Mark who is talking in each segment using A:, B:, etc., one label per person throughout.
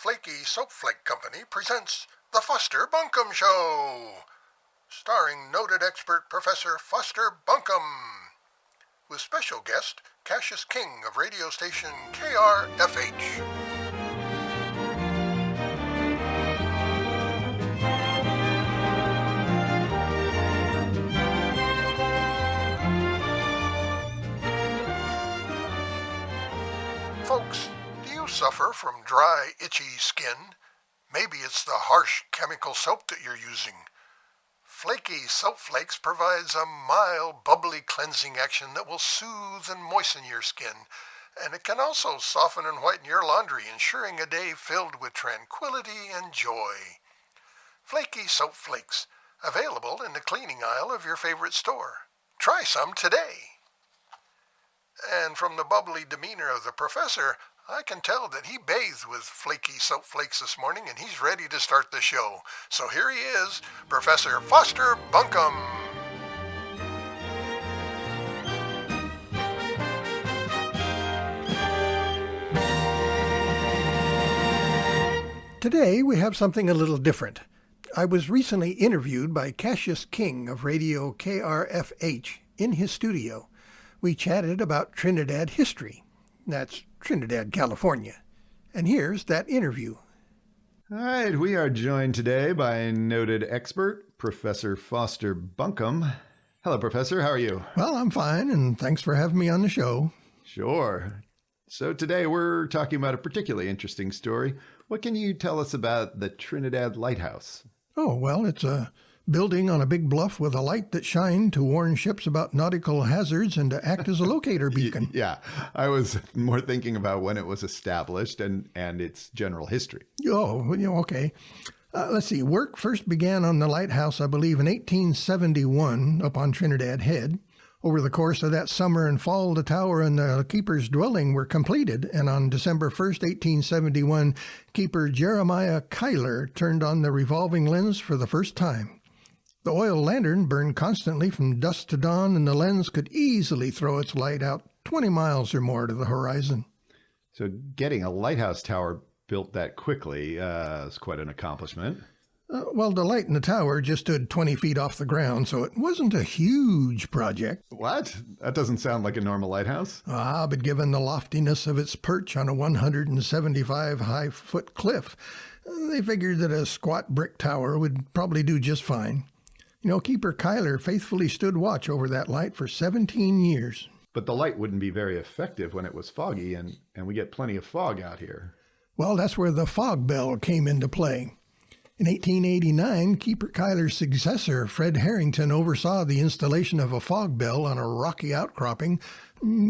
A: Flaky Soap Flake Company presents The Foster Bunkham Show, starring noted expert Professor Foster Bunkham, with special guest Cassius King of radio station KRFH. Folks, do you suffer from dry, itchy skin? Maybe it's the harsh chemical soap that you're using. Flaky Soap Flakes provides a mild, bubbly cleansing action that will soothe and moisten your skin, and it can also soften and whiten your laundry, ensuring a day filled with tranquility and joy. Flaky Soap Flakes, available in the cleaning aisle of your favorite store. Try some today. And from the bubbly demeanor of the professor, I can tell that he bathed with Flaky Soap Flakes this morning and he's ready to start the show. So here he is, Professor Foster Bunkham. Today we have something a little different. I was recently interviewed by Cassius King of radio KRFH in his studio. We chatted about Trinidad history. That's Trinidad, California. And here's that interview.
B: All right, we are joined today by noted expert, Professor Foster Bunkham. Hello, Professor. How are you?
A: Well, I'm fine, and thanks for having me on the show.
B: Sure. So today we're talking about a particularly interesting story. What can you tell us about the Trinidad Lighthouse?
A: Oh, well, it's a building on a big bluff with a light that shined to warn ships about nautical hazards and to act as a locator beacon.
B: Yeah, I was more thinking about when it was established and its general history.
A: Oh, okay. Let's see. Work first began on the lighthouse, I believe, in 1871 up on Trinidad Head. Over the course of that summer and fall, the tower and the keeper's dwelling were completed, and on December 1st, 1871, Keeper Jeremiah Kyler turned on the revolving lens for the first time. The oil lantern burned constantly from dusk to dawn, and the lens could easily throw its light out 20 miles or more to the horizon.
B: So getting a lighthouse tower built that quickly is quite an accomplishment.
A: Well, the light in the tower just stood 20 feet off the ground, so it wasn't a huge project.
B: What? That doesn't sound like a normal lighthouse.
A: But given the loftiness of its perch on a 175-high-foot cliff, they figured that a squat brick tower would probably do just fine. You know, Keeper Kyler faithfully stood watch over that light for 17 years.
B: But the light wouldn't be very effective when it was foggy, and we get plenty of fog out here.
A: Well, that's where the fog bell came into play. In 1889, Keeper Kyler's successor, Fred Harrington, oversaw the installation of a fog bell on a rocky outcropping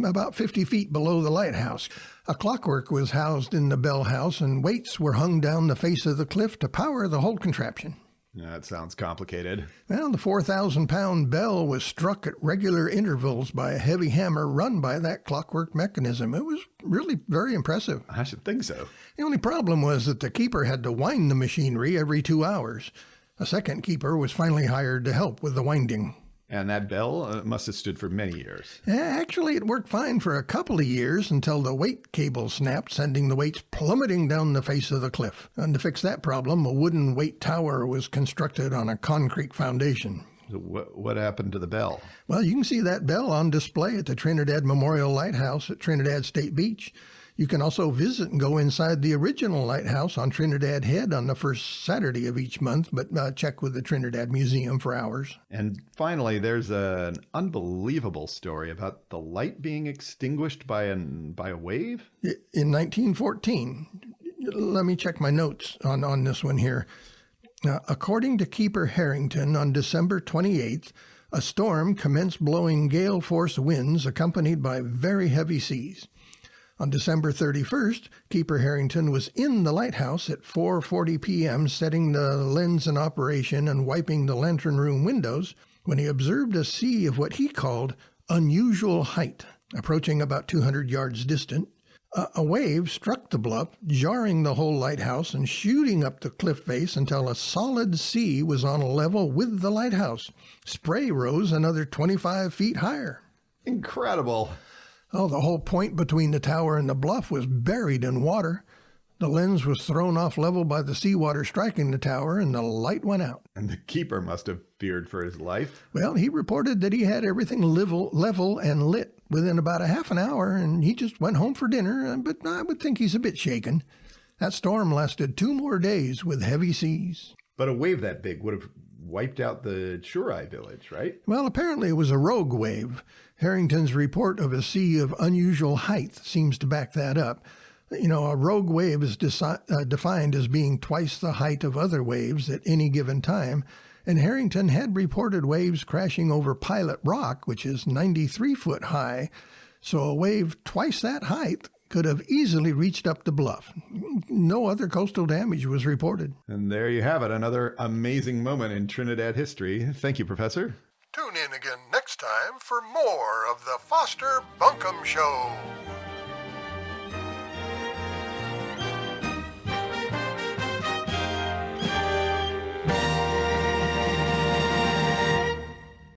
A: about 50 feet below the lighthouse. A clockwork was housed in the bell house, and weights were hung down the face of the cliff to power the whole contraption.
B: That sounds complicated.
A: Well, the 4,000-pound bell was struck at regular intervals by a heavy hammer run by that clockwork mechanism. It was really very impressive.
B: I should think so.
A: The only problem was that the keeper had to wind the machinery every 2 hours. A second keeper was finally hired to help with the winding.
B: And that bell must have stood for many years.
A: Actually, it worked fine for a couple of years until the weight cable snapped, sending the weights plummeting down the face of the cliff. And to fix that problem, a wooden weight tower was constructed on a concrete foundation.
B: So what happened to the bell?
A: Well, you can see that bell on display at the Trinidad Memorial Lighthouse at Trinidad State Beach. You can also visit and go inside the original lighthouse on Trinidad Head on the first Saturday of each month, but check with the Trinidad Museum for hours.
B: And finally, there's an unbelievable story about the light being extinguished by a wave?
A: In 1914. Let me check my notes on this one here. According to Keeper Harrington, on December 28th, a storm commenced blowing gale-force winds accompanied by very heavy seas. On December 31st, Keeper Harrington was in the lighthouse at 4:40 p.m. setting the lens in operation and wiping the lantern room windows when he observed a sea of what he called unusual height, approaching about 200 yards distant. A wave struck the bluff, jarring the whole lighthouse and shooting up the cliff face until a solid sea was on a level with the lighthouse. Spray rose another 25 feet higher.
B: Incredible.
A: Oh, the whole point between the tower and the bluff was buried in water. The lens was thrown off level by the seawater striking the tower, and the light went out.
B: And the keeper must have feared for his life.
A: Well, he reported that he had everything level and lit within about a half an hour, and he just went home for dinner, but I would think he's a bit shaken. That storm lasted 2 more days with heavy seas.
B: But a wave that big would have wiped out the Churai village, right?
A: Well, apparently it was a rogue wave. Harrington's report of a sea of unusual height seems to back that up. You know, a rogue wave is defined as being twice the height of other waves at any given time, and Harrington had reported waves crashing over Pilot Rock, which is 93 foot high, so a wave twice that height could have easily reached up the bluff. No other coastal damage was reported.
B: And there you have it, another amazing moment in Trinidad history. Thank you, Professor.
A: Tune in again next time for more of the Foster Bunkham Show.